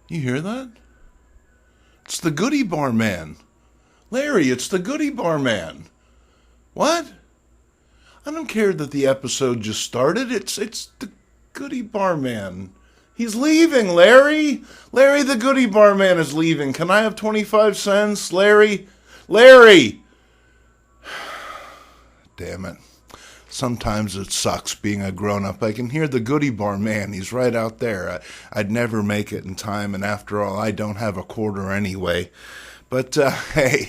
You hear that? It's the Goodybar Man. Larry, it's the Goodybar Man. What? I don't care that the episode just started. It's the Goodybar Man. He's leaving, Larry. Larry, the Goodybar Man is leaving. Can I have 25 cents, Larry? Larry! Damn it. Sometimes it sucks being a grown-up. I can hear the Goodybar Man. He's right out there. I'd never make it in time, and after all, I don't have a quarter anyway. But, hey,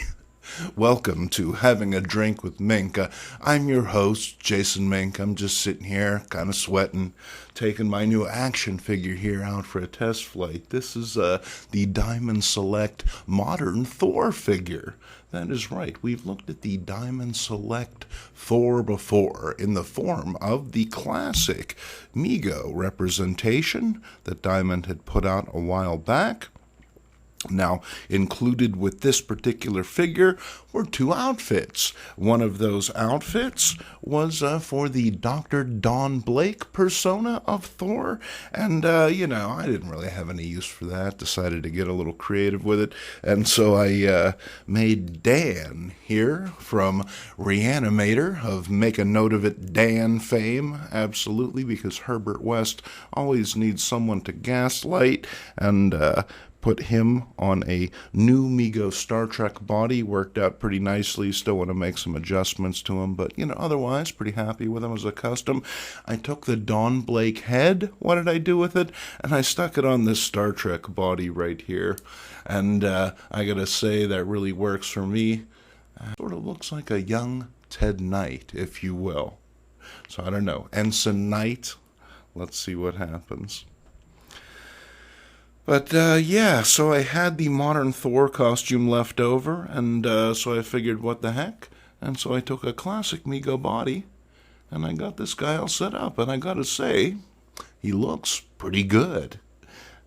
welcome to Having a Drink with Mink. I'm your host, Jason Mink. I'm just sitting here, kind of sweating, taking my new action figure here out for a test flight. This is the Diamond Select Modern Thor figure. That is right. We've looked at the Diamond Select Thor before in the form of the classic Mego representation that Diamond had put out a while back. Now, included with this particular figure were two outfits. One of those outfits was for the Dr. Don Blake persona of Thor, and, I didn't really have any use for that. Decided to get a little creative with it, and so I made Dan here from Reanimator of Make a Note of It Dan fame, absolutely, because Herbert West always needs someone to gaslight, and, put him on a new Mego Star Trek body. Worked out pretty nicely. Still want to make some adjustments to him, but, otherwise pretty happy with him as a custom. I took the Don Blake head. What did I do with it? And I stuck it on this Star Trek body right here. And I gotta say, that really works for me. Sort of looks like a young Ted Knight, if you will. So I don't know. Ensign Knight. Let's see what happens. But, so I had the modern Thor costume left over, and so I figured, what the heck? And so I took a classic Mego body, and I got this guy all set up, and I gotta say, he looks pretty good.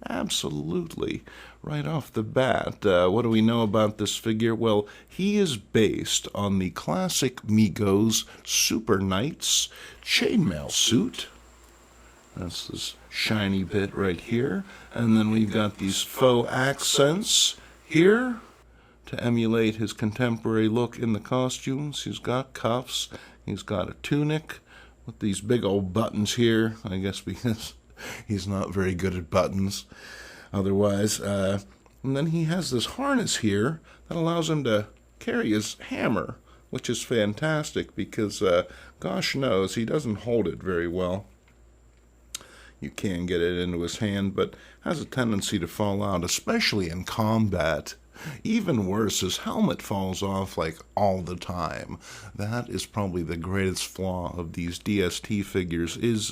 Absolutely. Right off the bat, what do we know about this figure? Well, he is based on the classic Mego's Super Knights chainmail suit. That's this shiny bit right here. And then we've got these faux accents here to emulate his contemporary look in the costumes. He's got cuffs. He's got a tunic with these big old buttons here, I guess because he's not very good at buttons otherwise. And then he has this harness here that allows him to carry his hammer, which is fantastic because, gosh knows, he doesn't hold it very well. You can get it into his hand, but has a tendency to fall out, especially in combat. Even worse, his helmet falls off like all the time. That is probably the greatest flaw of these DST figures, is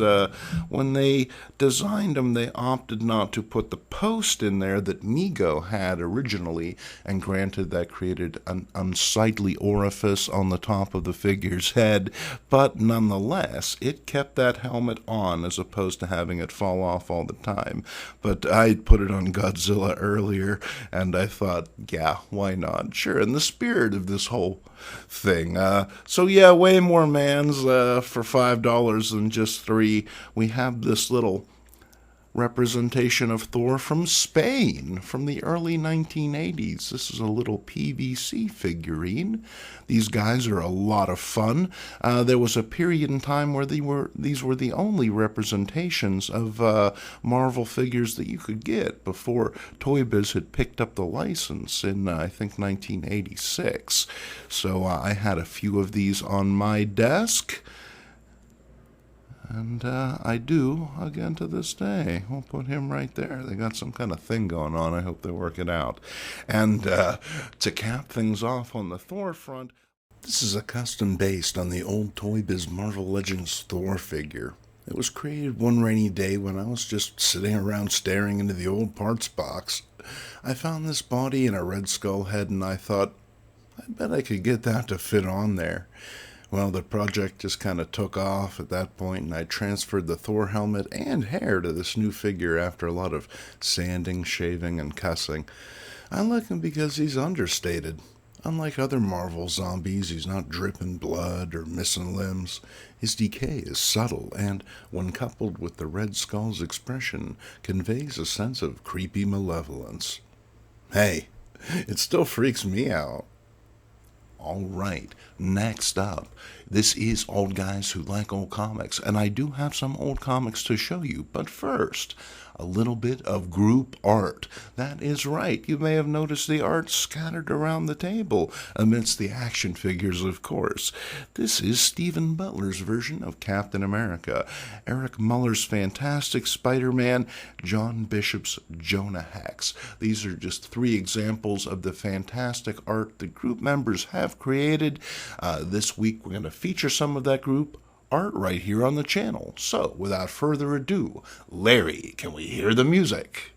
when they designed them, they opted not to put the post in there that Mego had originally, and granted that created an unsightly orifice on the top of the figure's head, but nonetheless, it kept that helmet on as opposed to having it fall off all the time. But I put it on Godzilla earlier, and I thought, yeah, why not? Sure, in the spirit of this whole thing. Way more mans for $5 than just $3. We have this little representation of Thor from Spain from the early 1980s. This is a little PVC figurine. These guys are a lot of fun. There was a period in time where these were the only representations of Marvel figures that you could get before Toy Biz had picked up the license in, I think, 1986. So I had a few of these on my desk. And I do, again to this day. We'll put him right there. They got some kind of thing going on. I hope they work it out. And to cap things off on the Thor front, this is a custom based on the old Toy Biz Marvel Legends Thor figure. It was created one rainy day when I was just sitting around staring into the old parts box. I found this body and a red skull head, and I thought, I bet I could get that to fit on there. Well, the project just kind of took off at that point, and I transferred the Thor helmet and hair to this new figure after a lot of sanding, shaving, and cussing. I like him because he's understated. Unlike other Marvel zombies, he's not dripping blood or missing limbs. His decay is subtle and, when coupled with the Red Skull's expression, conveys a sense of creepy malevolence. Hey, it still freaks me out. All right, next up, this is Old Guys Who Like Old Comics, and I do have some old comics to show you, but first, a little bit of group art. That is right, you may have noticed the art scattered around the table, amidst the action figures, of course. This is Stephen Butler's version of Captain America, Eric Muller's Fantastic Spider-Man, John Bishop's Jonah Hex. These are just 3 examples of the fantastic art the group members have created. This week we're going to feature some of that group art right here on the channel. So, without further ado, Larry, can we hear the music?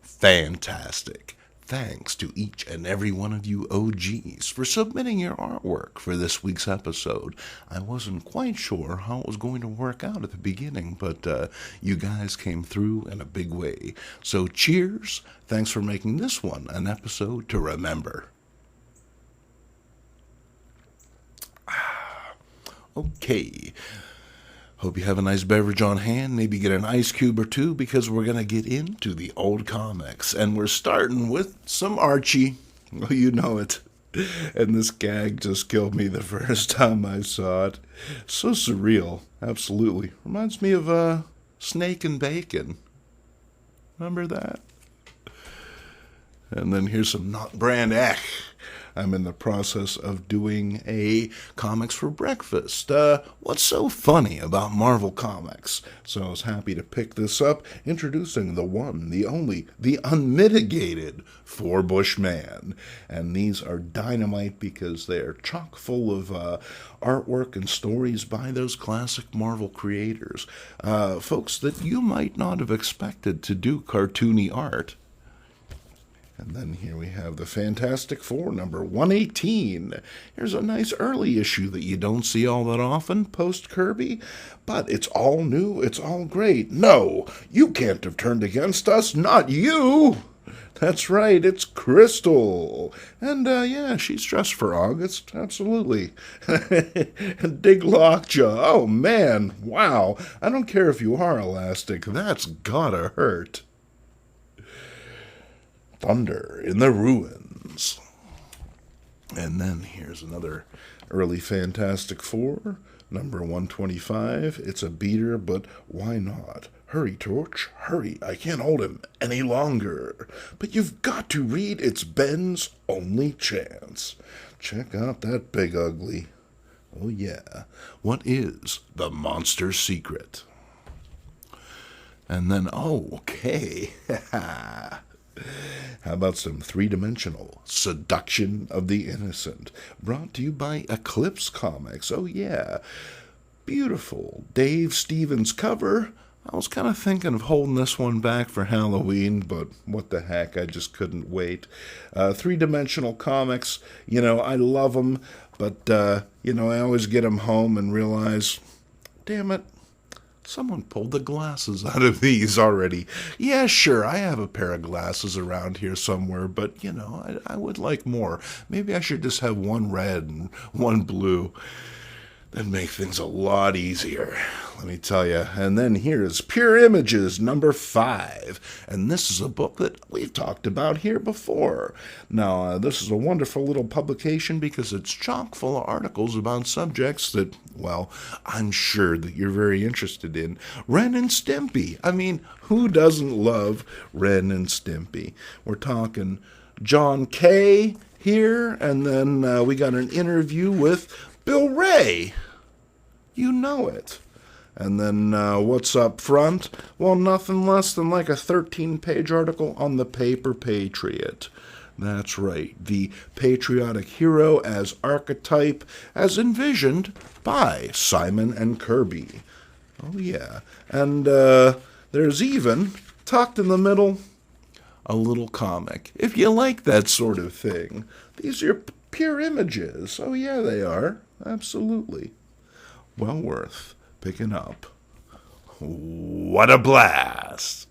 Fantastic. Thanks to each and every one of you OGs for submitting your artwork for this week's episode. I wasn't quite sure how it was going to work out at the beginning, but you guys came through in a big way. So cheers. Thanks for making this one an episode to remember. Okay. Hope you have a nice beverage on hand, maybe get an ice cube or two, because we're going to get into the old comics. And we're starting with some Archie. Well, you know it. And this gag just killed me the first time I saw it. So surreal. Absolutely. Reminds me of Snake and Bacon. Remember that? And then here's some Not Brand Ech. I'm in the process of doing a comics for breakfast. What's so funny about Marvel Comics? So I was happy to pick this up, introducing the one, the only, the unmitigated Four-Bush Man. And these are dynamite because they are chock full of artwork and stories by those classic Marvel creators. Folks that you might not have expected to do cartoony art. And then here we have the Fantastic Four, number 118. Here's a nice early issue that you don't see all that often, post-Kirby. But it's all new, it's all great. No, you can't have turned against us, not you! That's right, it's Crystal. And, yeah, she's dressed for August, absolutely. Dig Lockjaw, oh man, wow. I don't care if you are elastic, that's gotta hurt. Thunder in the Ruins. And then here's another early Fantastic Four, number 125. It's a beater, but why not? Hurry, Torch, hurry. I can't hold him any longer. But you've got to read. It's Ben's only chance. Check out that big ugly. Oh, yeah. What is the monster's secret? And then, oh, okay. How about some three-dimensional seduction of the innocent, brought to you by Eclipse Comics? Oh, yeah. Beautiful Dave Stevens cover. I was kind of thinking of holding this one back for Halloween, but what the heck, I just couldn't wait. Three-dimensional comics, I love them, but, I always get them home and realize, damn it, someone pulled the glasses out of these already. Yeah, sure, I have a pair of glasses around here somewhere, but, I would like more. Maybe I should just have one red and one blue. That'd make things a lot easier, let me tell you. And then here's Pure Images, number 5. And this is a book that we've talked about here before. Now, this is a wonderful little publication because it's chock full of articles about subjects that, well, I'm sure that you're very interested in. Ren and Stimpy. I mean, who doesn't love Ren and Stimpy? We're talking John Kay here, and then we got an interview with Bill Ray. You know it. And then what's up front? Well, nothing less than like a 13-page article on the Paper Patriot. That's right, the patriotic hero as archetype, as envisioned by Simon and Kirby. Oh, yeah. And there's even, tucked in the middle, a little comic. If you like that sort of thing, these are Pure Images. Oh, yeah, they are. Absolutely. Well worth picking up. What a blast!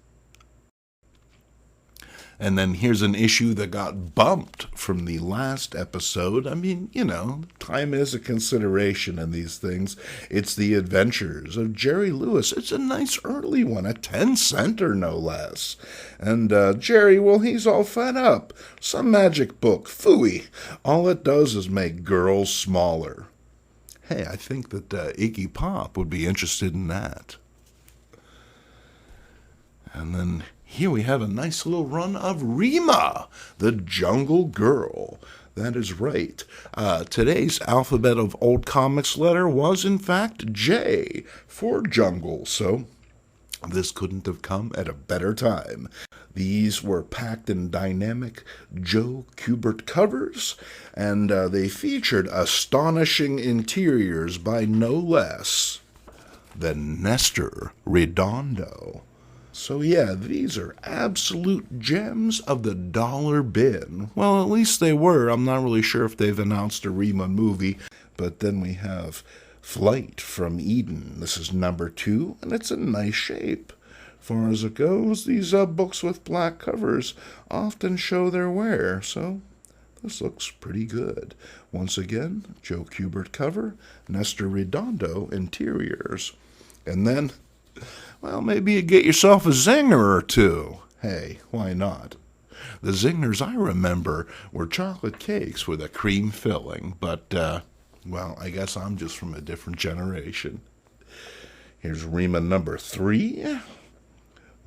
And then here's an issue that got bumped from the last episode. I mean, time is a consideration in these things. It's The Adventures of Jerry Lewis. It's a nice early one, a 10-center no less. And Jerry, well, he's all fed up. Some magic book, phooey. All it does is make girls smaller. Hey, I think that Iggy Pop would be interested in that. And then here we have a nice little run of Rima, the Jungle Girl. That is right. Today's alphabet of old comics letter was, in fact, J for jungle, so this couldn't have come at a better time. These were packed in dynamic Joe Kubert covers, and they featured astonishing interiors by no less than Nestor Redondo. So yeah, these are absolute gems of the dollar bin. Well, at least they were. I'm not really sure if they've announced a Rima movie. But then we have Flight from Eden. This is number 2, and it's in nice shape. Far as it goes, these books with black covers often show their wear, so this looks pretty good. Once again, Joe Kubert cover, Nestor Redondo interiors. And then, well, maybe you get yourself a zinger or two. Hey, why not? The zingers I remember were chocolate cakes with a cream filling, but, well, I guess I'm just from a different generation. Here's Rima number 3.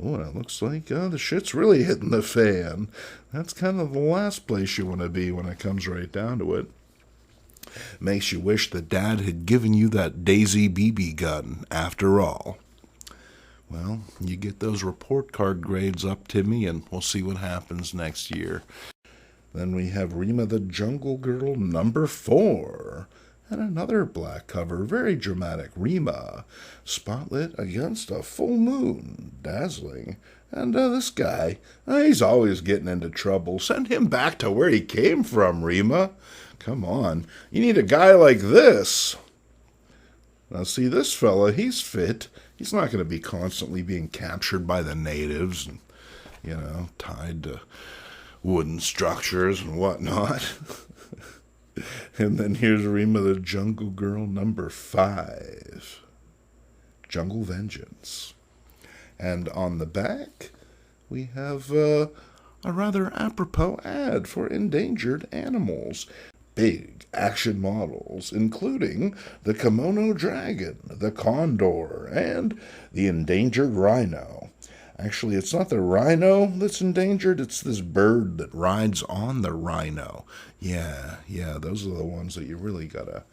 Oh, it looks like the shit's really hitting the fan. That's kind of the last place you want to be when it comes right down to it. Makes you wish that Dad had given you that Daisy BB gun, after all. Well, you get those report card grades up, Timmy, and we'll see what happens next year. Then we have Rima the Jungle Girl number 4. And another black cover, very dramatic. Rima, spotlit against a full moon, dazzling. And this guy, he's always getting into trouble. Send him back to where he came from, Rima. Come on, you need a guy like this. Now see, this fella, he's fit. He's not going to be constantly being captured by the natives and, tied to wooden structures and whatnot. And then here's Rima the Jungle Girl number 5. Jungle Vengeance. And on the back, we have a rather apropos ad for endangered animals. Big action models, including the kimono dragon, the condor, and the endangered rhino. Actually, it's not the rhino that's endangered, it's this bird that rides on the rhino. Yeah, those are the ones that you really gotta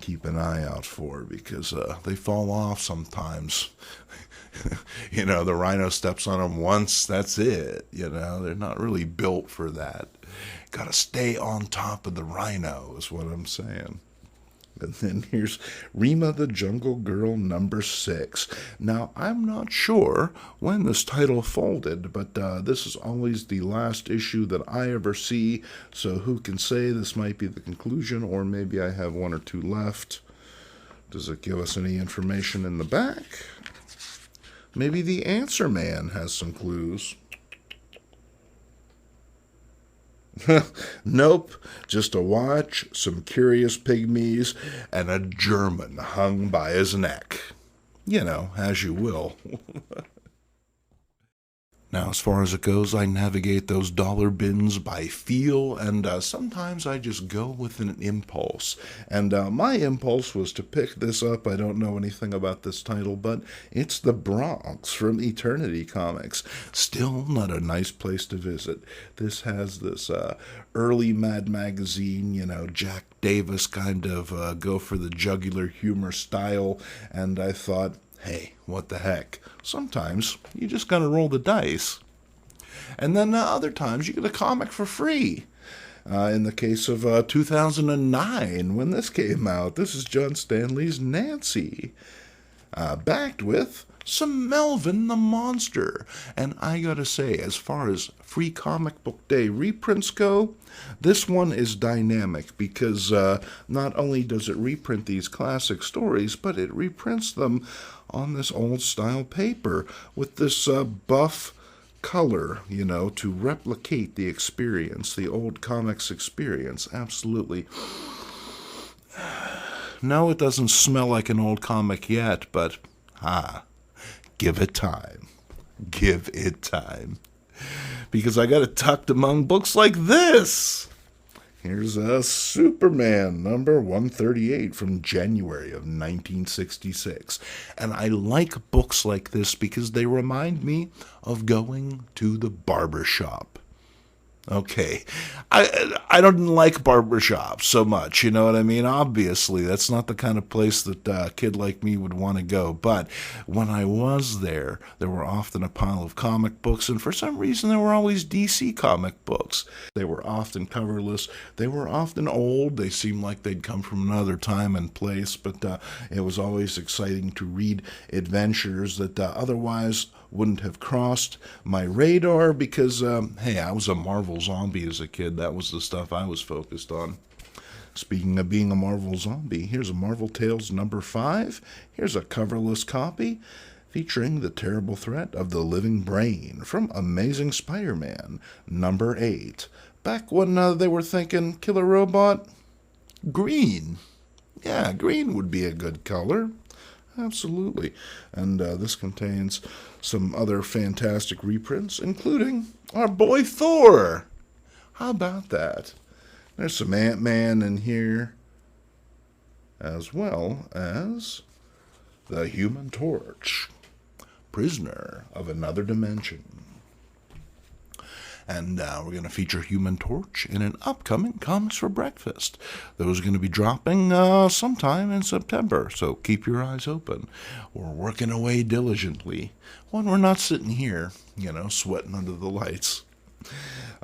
keep an eye out for, because they fall off sometimes. The rhino steps on them once, that's it. They're not really built for that. Gotta stay on top of the rhino, is what I'm saying. And then here's Rima the Jungle Girl number 6. Now, I'm not sure when this title folded, but this is always the last issue that I ever see, so who can say this might be the conclusion, or maybe I have 1 or 2 left. Does it give us any information in the back? Maybe the Answer Man has some clues. Nope, just a watch, some curious pygmies, and a German hung by his neck. As you will. Now, as far as it goes, I navigate those dollar bins by feel, and sometimes I just go with an impulse. And my impulse was to pick this up. I don't know anything about this title, but it's The Bronx from Eternity Comics. Still not a nice place to visit. This has this early Mad Magazine, Jack Davis kind of go for the jugular humor style, and I thought, hey, what the heck? Sometimes you just gotta roll the dice. And then other times you get a comic for free. In the case of 2009, when this came out, this is John Stanley's Nancy. Backed with some Melvin the Monster. And I gotta say, as far as Free Comic Book Day reprints go, this one is dynamic because not only does it reprint these classic stories, but it reprints them on this old-style paper with this buff color, to replicate the experience, the old comics experience. Absolutely. No, it doesn't smell like an old comic yet, but, give it time. Give it time. Because I got it tucked among books like this. Here's Superman, number 138 from January of 1966. And I like books like this because they remind me of going to the barber shop. Okay, I don't like barbershops so much, you know what I mean? Obviously, that's not the kind of place that a kid like me would want to go. But when I was there were often a pile of comic books, and for some reason there were always DC comic books. They were often coverless. They were often old. They seemed like they'd come from another time and place, but it was always exciting to read adventures that otherwise wouldn't have crossed my radar because, hey, I was a Marvel zombie as a kid. That was the stuff I was focused on. Speaking of being a Marvel zombie, here's a Marvel Tales number 5. Here's a coverless copy featuring the terrible threat of the living brain from Amazing Spider-Man number 8. Back when they were thinking killer robot, green. Yeah, green would be a good color. Absolutely. And this contains some other fantastic reprints, including our boy Thor. How about that? There's some Ant-Man in here, as well as the Human Torch, prisoner of another dimension. And we're going to feature Human Torch in an upcoming Comics for Breakfast. Those are going to be dropping sometime in September, so keep your eyes open. We're working away diligently when we're not sitting here, sweating under the lights.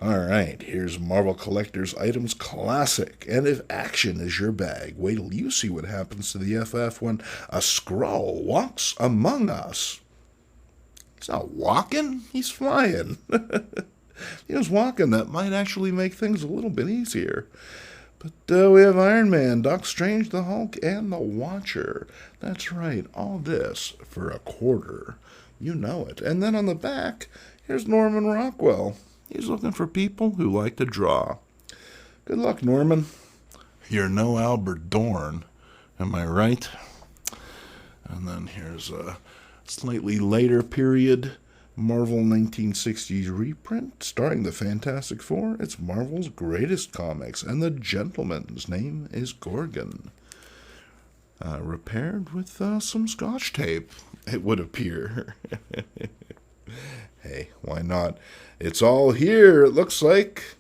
All right, here's Marvel Collector's Items Classic. And if action is your bag, wait till you see what happens to the FF when a Skrull walks among us. He's not walking, he's flying. He was walking. That might actually make things a little bit easier. But we have Iron Man, Doc Strange, the Hulk, and the Watcher. That's right, all this for $25. You know it. And then on the back, here's Norman Rockwell. He's looking for people who like to draw. Good luck, Norman. You're no Albert Dorn, am I right? And then here's a slightly later period Marvel 1960s reprint starring the Fantastic Four. It's Marvel's greatest comics, and the gentleman's name is Gorgon. Repaired with some Scotch tape, it would appear. Hey, why not? It's all here, it looks like.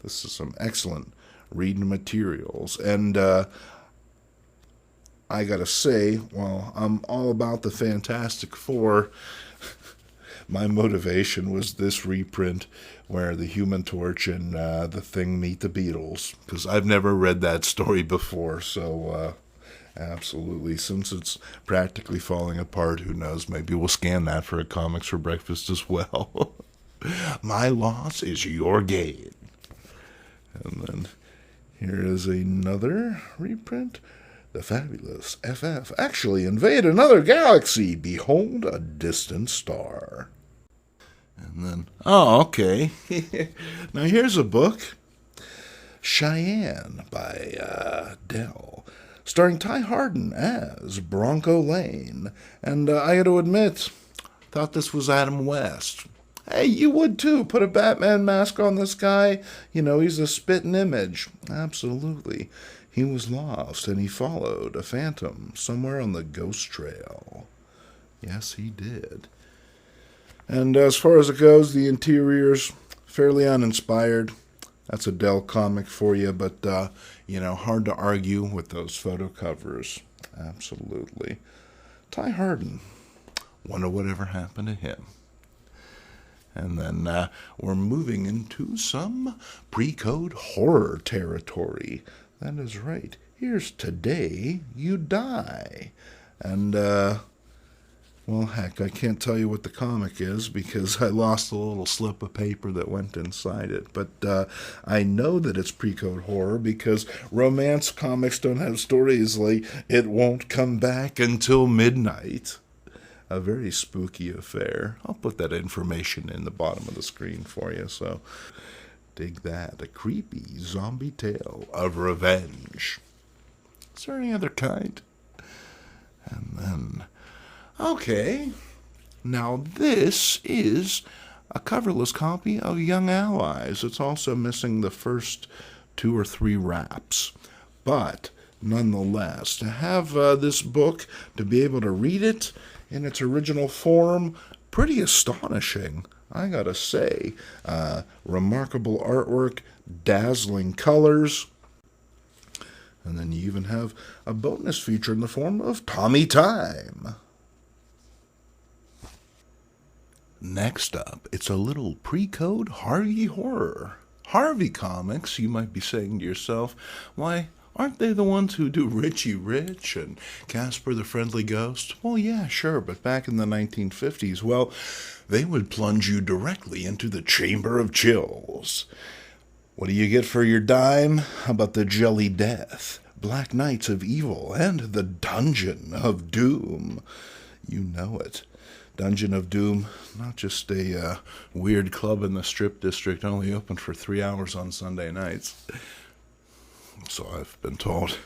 This is some excellent reading materials, and I gotta say, well, I'm all about the Fantastic Four. My motivation was this reprint where the Human Torch and the Thing meet the Beatles, because I've never read that story before, so absolutely. Since it's practically falling apart, who knows, maybe we'll scan that for a Comics for Breakfast as well. My loss is your gain. And then here is another reprint. The fabulous FF actually invade another galaxy. Behold a distant star. And then, oh, okay. Now here's a book. Cheyenne by Dell, starring Ty Hardin as Bronco Lane. And I got to admit, thought this was Adam West. Hey, you would too. Put a Batman mask on this guy. You know, he's a spitting image. Absolutely. He was lost, and he followed a phantom somewhere on the ghost trail. Yes, he did. And as far as it goes, the interior's fairly uninspired. That's a Dell comic for you, but, hard to argue with those photo covers. Absolutely. Ty Hardin. Wonder whatever happened to him. And then we're moving into some pre-code horror territory. That is right. Here's Today You Die. And, well, heck, I can't tell you what the comic is because I lost a little slip of paper that went inside it. But I know that it's pre-code horror because romance comics don't have stories like It Won't Come Back Until Midnight. A very spooky affair. I'll put that information in the bottom of the screen for you, so dig that. A creepy zombie tale of revenge. Is there any other kind? And then, okay, now this is a coverless copy of Young Allies. It's also missing the first 2 or 3 wraps. But nonetheless, to have this book, to be able to read it in its original form, pretty astonishing, I gotta say. Remarkable artwork, dazzling colors, and then you even have a bonus feature in the form of Tommy Time. Next up, it's a little pre-code Harvey horror. Harvey Comics, you might be saying to yourself, why, aren't they the ones who do Richie Rich and Casper the Friendly Ghost? Well, yeah, sure, but back in the 1950s, well, they would plunge you directly into the Chamber of Chills. What do you get for your dime? How about the Jelly Death, Black Knights of Evil, and the Dungeon of Doom? You know it. Dungeon of Doom, not just a weird club in the Strip District, only open for 3 hours on Sunday nights. So I've been told.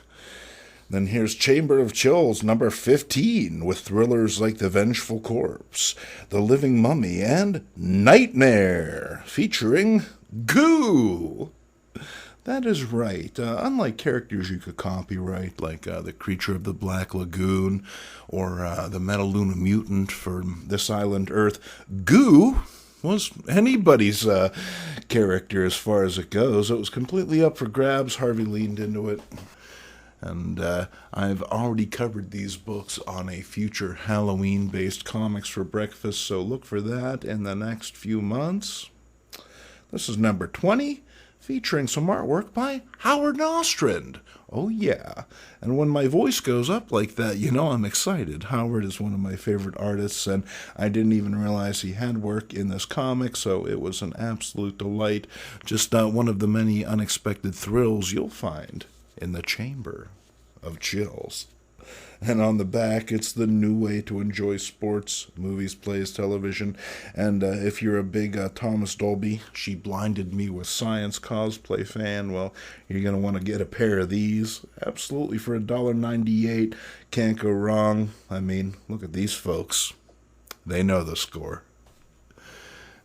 Then here's Chamber of Chills, number 15, with thrillers like The Vengeful Corpse, The Living Mummy, and Nightmare, featuring Goo. That is right. Unlike characters you could copyright, like the Creature of the Black Lagoon, or the Metaluna Mutant for This Island Earth, Goo was anybody's character as far as it goes. It was completely up for grabs. Harvey leaned into it. And I've already covered these books on a future Halloween-based Comics for Breakfast, so look for that in the next few months. This is number 20, featuring some artwork by Howard Nostrand. Oh, yeah. And when my voice goes up like that, you know I'm excited. Howard is one of my favorite artists, and I didn't even realize he had work in this comic, so it was an absolute delight. Just one of the many unexpected thrills you'll find in the Chamber of Chills. And on the back, it's the new way to enjoy sports, movies, plays, television. And if you're a big Thomas Dolby, She Blinded Me with Science cosplay fan, well, you're going to want to get a pair of these. Absolutely, for $1.98. Can't go wrong. I mean, look at these folks. They know the score.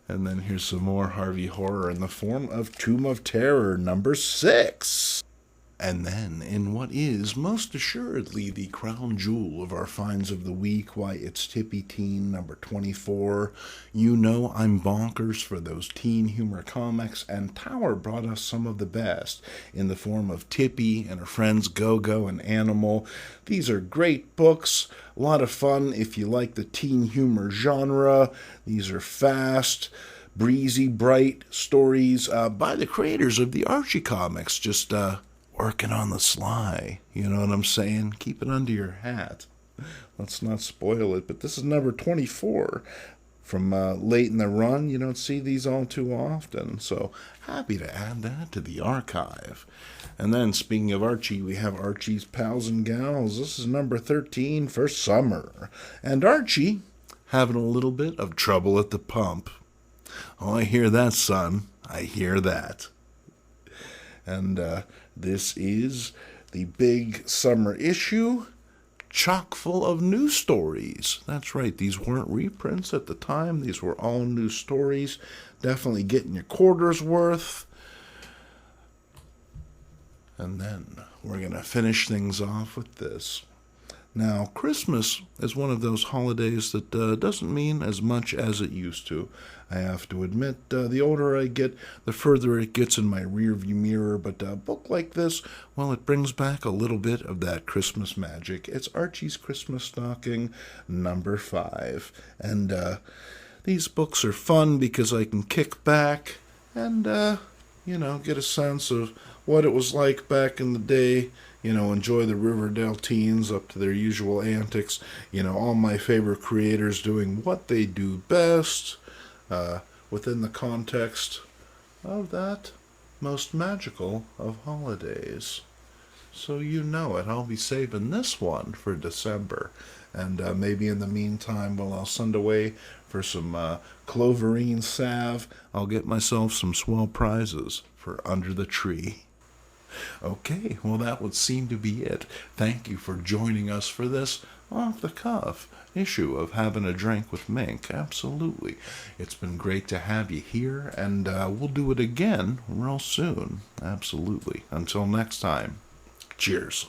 And then here's some more Harvey horror in the form of Tomb of Terror number 6. And then, in what is most assuredly the crown jewel of our finds of the week, why, it's Tippy Teen number 24. You know I'm bonkers for those teen humor comics, and Tower brought us some of the best in the form of Tippy and her friends Go-Go and Animal. These are great books, a lot of fun if you like the teen humor genre. These are fast, breezy, bright stories by the creators of the Archie comics, just working on the sly, you know what I'm saying? Keep it under your hat. Let's not spoil it, but this is number 24 from late in the run. You don't see these all too often, so happy to add that to the archive. And then, speaking of Archie, we have Archie's Pals and Gals. This is number 13 for summer. And Archie having a little bit of trouble at the pump. Oh, I hear that, son. I hear that. And this is the big summer issue, chock full of new stories. That's right, these weren't reprints at the time. These were all new stories. Definitely getting your quarter's worth. And then we're going to finish things off with this. Now, Christmas is one of those holidays that doesn't mean as much as it used to. I have to admit, the older I get, the further it gets in my rearview mirror. But a book like this, well, it brings back a little bit of that Christmas magic. It's Archie's Christmas Stocking, number 5. And these books are fun because I can kick back and, get a sense of what it was like back in the day. Enjoy the Riverdale teens up to their usual antics. All my favorite creators doing what they do best within the context of that most magical of holidays. So you know it. I'll be saving this one for December. And maybe in the meantime, while I'll send away for some Cloverine salve, I'll get myself some swell prizes for Under the Tree. Okay, well, that would seem to be it. Thank you for joining us for this off-the-cuff issue of Having a Drink with Mink. Absolutely. It's been great to have you here, and we'll do it again real soon. Absolutely. Until next time, cheers.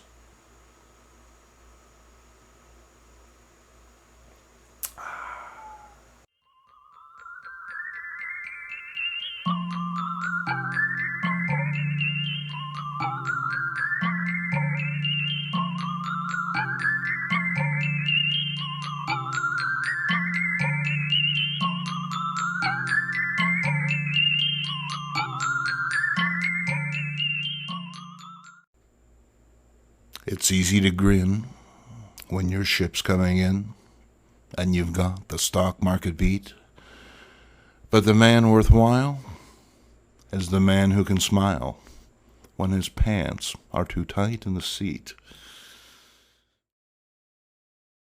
It's easy to grin when your ship's coming in and you've got the stock market beat. But the man worthwhile is the man who can smile when his pants are too tight in the seat.